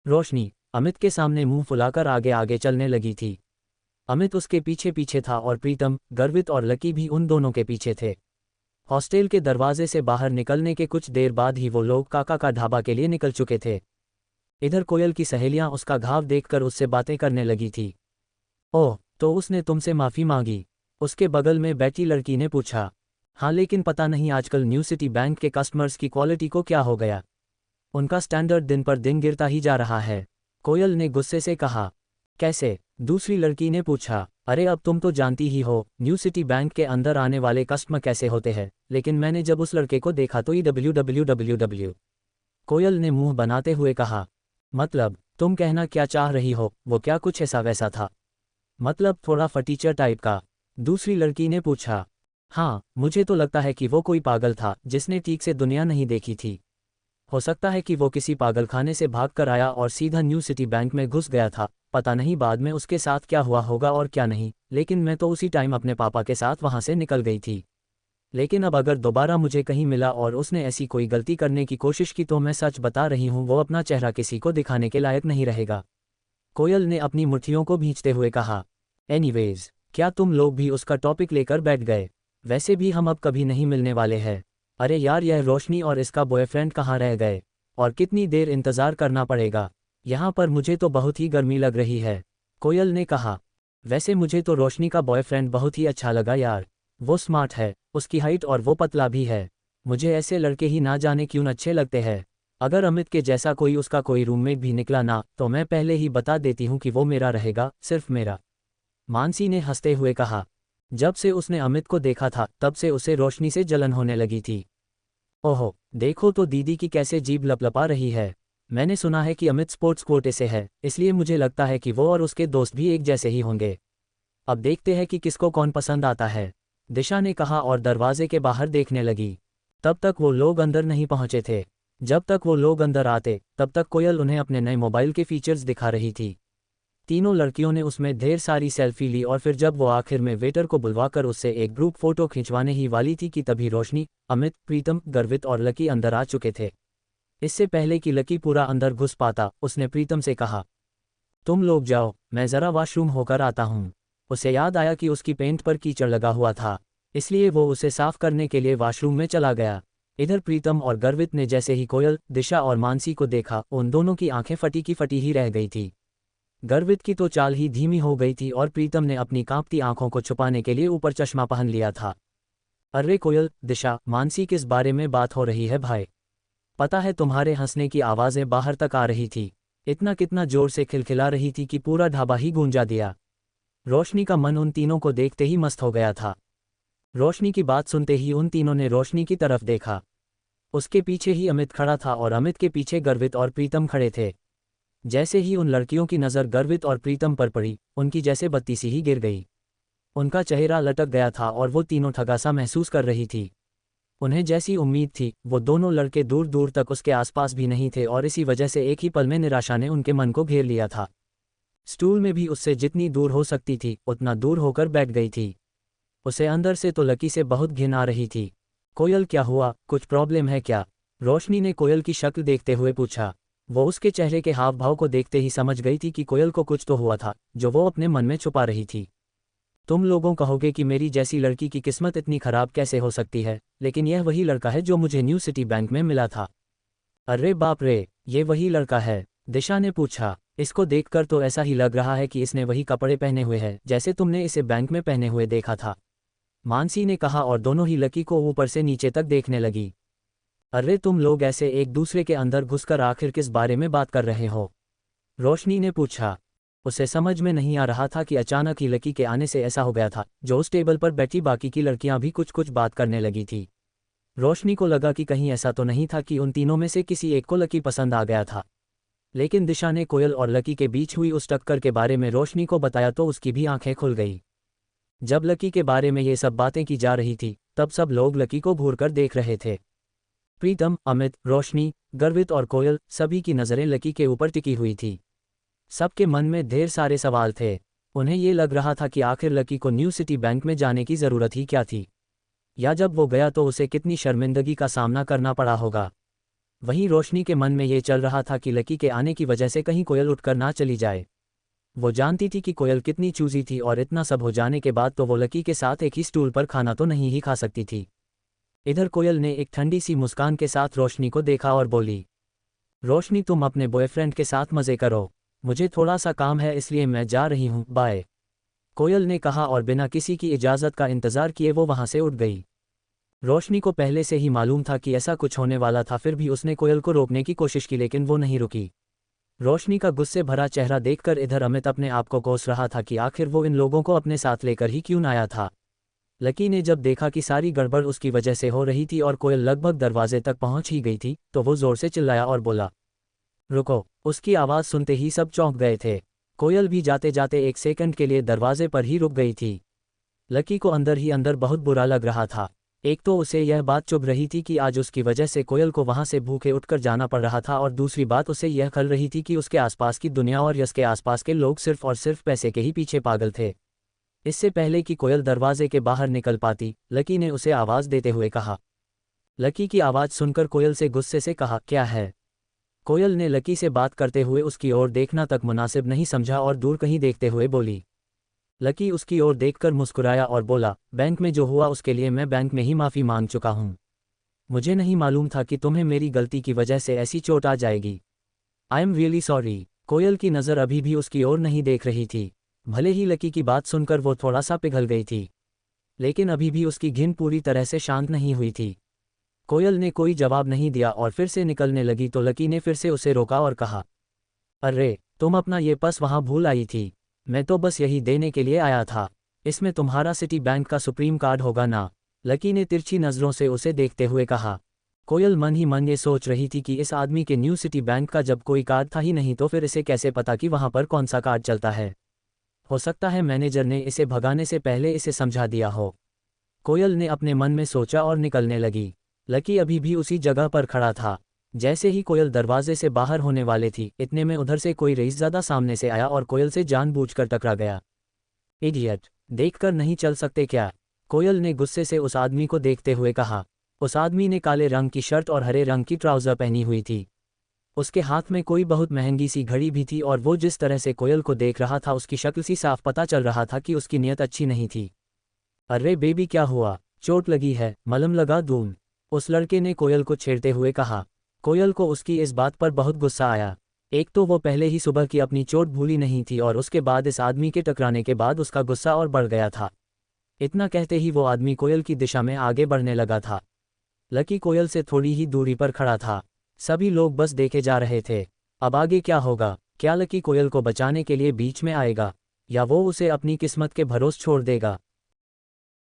रोशनी अमित के सामने मुंह फुलाकर आगे आगे चलने लगी थी। अमित उसके पीछे पीछे था और प्रीतम, गर्वित और लकी भी उन दोनों के पीछे थे। हॉस्टल के दरवाजे से बाहर निकलने के कुछ देर बाद ही वो लोग काका का ढाबा के लिए निकल चुके थे। इधर कोयल की सहेलियां उसका घाव देखकर उससे बातें करने लगी थी। ओह, तो उसने तुमसे माफ़ी मांगी? उसके बगल में बैठी लड़की ने पूछा। हाँ, लेकिन पता नहीं आजकल न्यू सिटी बैंक के कस्टमर्स की क्वालिटी को क्या हो गया। उनका स्टैंडर्ड दिन पर दिन गिरता ही जा रहा है, कोयल ने गुस्से से कहा। कैसे? दूसरी लड़की ने पूछा। अरे अब तुम तो जानती ही हो न्यू सिटी बैंक के अंदर आने वाले कस्टमर कैसे होते हैं, लेकिन मैंने जब उस लड़के को देखा तो www। कोयल ने मुंह बनाते हुए कहा। मतलब तुम कहना क्या चाह रही हो, वो क्या कुछ ऐसा वैसा था? मतलब थोड़ा फटीचर टाइप का? दूसरी लड़की ने पूछा। हाँ, मुझे तो लगता है कि वो कोई पागल था जिसने ठीक से दुनिया नहीं देखी थी। हो सकता है कि वो किसी पागलखाने से भाग कर आया और सीधा न्यू सिटी बैंक में घुस गया था। पता नहीं बाद में उसके साथ क्या हुआ होगा और क्या नहीं, लेकिन मैं तो उसी टाइम अपने पापा के साथ वहाँ से निकल गई थी। लेकिन अब अगर दोबारा मुझे कहीं मिला और उसने ऐसी कोई गलती करने की कोशिश की तो मैं सच बता रही हूँ, वो अपना चेहरा किसी को दिखाने के लायक नहीं रहेगा। कोयल ने अपनी मुट्ठियों को भींचते हुए कहा। एनीवेज, क्या तुम लोग भी उसका टॉपिक लेकर बैठ गए? वैसे भी हम अब कभी नहीं मिलने वाले हैं। अरे यार, यह रोशनी और इसका बॉयफ्रेंड कहाँ रह गए? और कितनी देर इंतज़ार करना पड़ेगा? यहाँ पर मुझे तो बहुत ही गर्मी लग रही है, कोयल ने कहा। वैसे मुझे तो रोशनी का बॉयफ्रेंड बहुत ही अच्छा लगा यार। वो स्मार्ट है, उसकी हाइट और वो पतला भी है। मुझे ऐसे लड़के ही ना जाने क्यों अच्छे लगते हैं। अगर अमित के जैसा कोई उसका कोई रूममेट भी निकला ना तो मैं पहले ही बता देती हूँ कि वो मेरा रहेगा, सिर्फ मेरा। मानसी ने हंसते हुए कहा। जब से उसने अमित को देखा था तब से उसे रोशनी से जलन होने लगी थी। ओहो, देखो तो दीदी की कैसे जीभ लपलपा रही है। मैंने सुना है कि अमित स्पोर्ट्स कोटे से है, इसलिए मुझे लगता है कि वो और उसके दोस्त भी एक जैसे ही होंगे। अब देखते हैं कि किसको कौन पसंद आता है, दिशा ने कहा और दरवाजे के बाहर देखने लगी। तब तक वो लोग अंदर नहीं पहुंचे थे। जब तक वो लोग अंदर आते तब तक कोयल उन्हें अपने नए मोबाइल के फीचर्स दिखा रही थी। तीनों लड़कियों ने उसमें ढेर सारी सेल्फी ली और फिर जब वो आखिर में वेटर को बुलवाकर उससे एक ग्रुप फोटो खिंचवाने ही वाली थी कि तभी रोशनी, अमित, प्रीतम, गर्वित और लकी अंदर आ चुके थे। इससे पहले कि लकी पूरा अंदर घुस पाता, उसने प्रीतम से कहा, तुम लोग जाओ, मैं ज़रा वॉशरूम होकर आता हूँ। उसे याद आया कि उसकी पेंट पर कीचड़ लगा हुआ था, इसलिए वो उसे साफ करने के लिए वॉशरूम में चला गया। इधर प्रीतम और गर्वित ने जैसे ही कोयल, दिशा और मानसी को देखा, उन दोनों की आंखें फटी की फटी ही रह गई थी। गर्वित की तो चाल ही धीमी हो गई थी और प्रीतम ने अपनी कांपती आंखों को छुपाने के लिए ऊपर चश्मा पहन लिया था। अरे कोयल, दिशा, मानसी, किस बारे में बात हो रही है भाई? पता है तुम्हारे हंसने की आवाज़ें बाहर तक आ रही थी, इतना कितना जोर से खिलखिला रही थी कि पूरा ढाबा ही गूंजा दिया। रोशनी का मन उन तीनों को देखते ही मस्त हो गया था। रोशनी की बात सुनते ही उन तीनों ने रोशनी की तरफ देखा। उसके पीछे ही अमित खड़ा था और अमित के पीछे गर्वित और प्रीतम खड़े थे। जैसे ही उन लड़कियों की नज़र गर्वित और प्रीतम पर पड़ी, उनकी जैसे बत्ती सी ही गिर गई। उनका चेहरा लटक गया था और वो तीनों ठगा सा महसूस कर रही थी। उन्हें जैसी उम्मीद थी, वो दोनों लड़के दूर दूर तक उसके आसपास भी नहीं थे और इसी वजह से एक ही पल में निराशा ने उनके मन को घेर लिया था। स्टूल में भी उससे जितनी दूर हो सकती थी उतना दूर होकर बैठ गई थी। उसे अंदर से तो लकी से बहुत घिन आ रही थी। कोयल, क्या हुआ, कुछ प्रॉब्लम है क्या? रोशनी ने कोयल की शक्ल देखते हुए पूछा। वो उसके चेहरे के हाव भाव को देखते ही समझ गई थी कि कोयल को कुछ तो हुआ था जो वो अपने मन में छुपा रही थी। तुम लोगों कहोगे कि मेरी जैसी लड़की की किस्मत इतनी खराब कैसे हो सकती है, लेकिन यह वही लड़का है जो मुझे न्यू सिटी बैंक में मिला था। अरे बाप रे, ये वही लड़का है? दिशा ने पूछा। इसको देखकर तो ऐसा ही लग रहा है कि इसने वही कपड़े पहने हुए हैं जैसे तुमने इसे बैंक में पहने हुए देखा था, मानसी ने कहा और दोनों ही लकी को ऊपर से नीचे तक देखने लगी। अरे तुम लोग ऐसे एक दूसरे के अंदर घुसकर आखिर किस बारे में बात कर रहे हो? रोशनी ने पूछा। उसे समझ में नहीं आ रहा था कि अचानक ही लकी के आने से ऐसा हो गया था जो उस टेबल पर बैठी बाकी की लड़कियां भी कुछ कुछ बात करने लगी थी। रोशनी को लगा कि कहीं ऐसा तो नहीं था कि उन तीनों में से किसी एक को लकी पसंद आ गया था। लेकिन दिशा ने कोयल और लकी के बीच हुई उस टक्कर के बारे में रोशनी को बताया तो उसकी भी आंखें खुल गई। जब लकी के बारे में ये सब बातें की जा रही थी तब सब लोग लकी को घूर कर देख रहे थे। प्रीतम, अमित, रोशनी, गर्वित और कोयल, सभी की नज़रें लकी के ऊपर टिकी हुई थी। सबके मन में ढेर सारे सवाल थे। उन्हें ये लग रहा था कि आखिर लकी को न्यू सिटी बैंक में जाने की ज़रूरत ही क्या थी, या जब वो गया तो उसे कितनी शर्मिंदगी का सामना करना पड़ा होगा। वहीं रोशनी के मन में ये चल रहा था कि लकी के आने की वजह से कहीं कोयल उठकर ना चली जाए। वो जानती थी कि कोयल कितनी चूजी थी और इतना सब हो जाने के बाद तो वो लकी के साथ एक ही स्टूल पर खाना तो नहीं ही खा सकती थी। इधर कोयल ने एक ठंडी सी मुस्कान के साथ रोशनी को देखा और बोली, रोशनी तुम अपने बॉयफ्रेंड के साथ मज़े करो, मुझे थोड़ा सा काम है इसलिए मैं जा रही हूँ, बाय। कोयल ने कहा और बिना किसी की इजाज़त का इंतज़ार किए वो वहाँ से उठ गई। रोशनी को पहले से ही मालूम था कि ऐसा कुछ होने वाला था, फिर भी उसने कोयल को रोकने की कोशिश की लेकिन वो नहीं रुकी। रोशनी का गुस्से भरा चेहरा देखकर इधर अमित अपने आप को कोस रहा था कि आखिर वो इन लोगों को अपने साथ लेकर ही क्यों आया था। लकी ने जब देखा कि सारी गड़बड़ उसकी वजह से हो रही थी और कोयल लगभग दरवाजे तक पहुंच ही गई थी तो वो जोर से चिल्लाया और बोला, रुको। उसकी आवाज़ सुनते ही सब चौंक गए थे। कोयल भी जाते जाते एक सेकंड के लिए दरवाजे पर ही रुक गई थी। लकी को अंदर ही अंदर बहुत बुरा लग रहा था। एक तो उसे यह बात चुभ रही थी कि आज उसकी वजह से कोयल को वहां से भूखे उठकर जाना पड़ रहा था और दूसरी बात उसे यह खल रही थी कि उसके आसपास की दुनिया और यश के आसपास के लोग सिर्फ और सिर्फ पैसे के ही पीछे पागल थे। इससे पहले कि कोयल दरवाजे के बाहर निकल पाती, लकी ने उसे आवाज़ देते हुए कहा। लकी की आवाज़ सुनकर कोयल से गुस्से से कहा, क्या है? कोयल ने लकी से बात करते हुए उसकी ओर देखना तक मुनासिब नहीं समझा और दूर कहीं देखते हुए बोली। लकी उसकी ओर देखकर मुस्कुराया और बोला, बैंक में जो हुआ उसके लिए मैं बैंक में ही माफ़ी मांग चुका हूँ। मुझे नहीं मालूम था कि तुम्हें मेरी गलती की वजह से ऐसी चोट आ जाएगी। I am really sorry. कोयल की नज़र अभी भी उसकी ओर नहीं देख रही थी। भले ही लकी की बात सुनकर वो थोड़ा सा पिघल गई थी, लेकिन अभी भी उसकी घिन पूरी तरह से शांत नहीं हुई थी। कोयल ने कोई जवाब नहीं दिया और फिर से निकलने लगी तो लकी ने फिर से उसे रोका और कहा, अरे तुम अपना ये पर्स वहाँ भूल आई थी। मैं तो बस यही देने के लिए आया था। इसमें तुम्हारा सिटी बैंक का सुप्रीम कार्ड होगा ना? लकी ने तिरछी नज़रों से उसे देखते हुए कहा। कोयल मन ही मन ये सोच रही थी कि इस आदमी के न्यू सिटी बैंक का जब कोई कार्ड था ही नहीं तो फिर इसे कैसे पता कि वहाँ पर कौन सा कार्ड चलता है। हो सकता है मैनेजर ने इसे भगाने से पहले इसे समझा दिया हो। कोयल ने अपने मन में सोचा और निकलने लगी। लकी अभी भी उसी जगह पर खड़ा था। जैसे ही कोयल दरवाजे से बाहर होने वाले थी, इतने में उधर से कोई रईसज़ादा सामने से आया और कोयल से जानबूझकर टकरा गया। इडियट, देखकर नहीं चल सकते क्या? कोयल ने गुस्से से उस आदमी को देखते हुए कहा। उस आदमी ने काले रंग की शर्ट और हरे रंग की ट्राउज़र पहनी हुई थी। उसके हाथ में कोई बहुत महंगी सी घड़ी भी थी और वो जिस तरह से कोयल को देख रहा था उसकी शक्ल से साफ पता चल रहा था कि उसकी नीयत अच्छी नहीं थी। अरे बेबी, क्या हुआ? चोट लगी है? मलहम लगा दूं? उस लड़के ने कोयल को छेड़ते हुए कहा। कोयल को उसकी इस बात पर बहुत गुस्सा आया। एक तो वो पहले ही सुबह की अपनी चोट भूली नहीं थी और उसके बाद इस आदमी के टकराने के बाद उसका गुस्सा और बढ़ गया था। इतना कहते ही वो आदमी कोयल की दिशा में आगे बढ़ने लगा था। लकी कोयल से थोड़ी ही दूरी पर खड़ा था। सभी लोग बस देखे जा रहे थे। अब आगे क्या होगा? क्या लकी कोयल को बचाने के लिए बीच में आएगा या वो उसे अपनी किस्मत के भरोसे छोड़ देगा?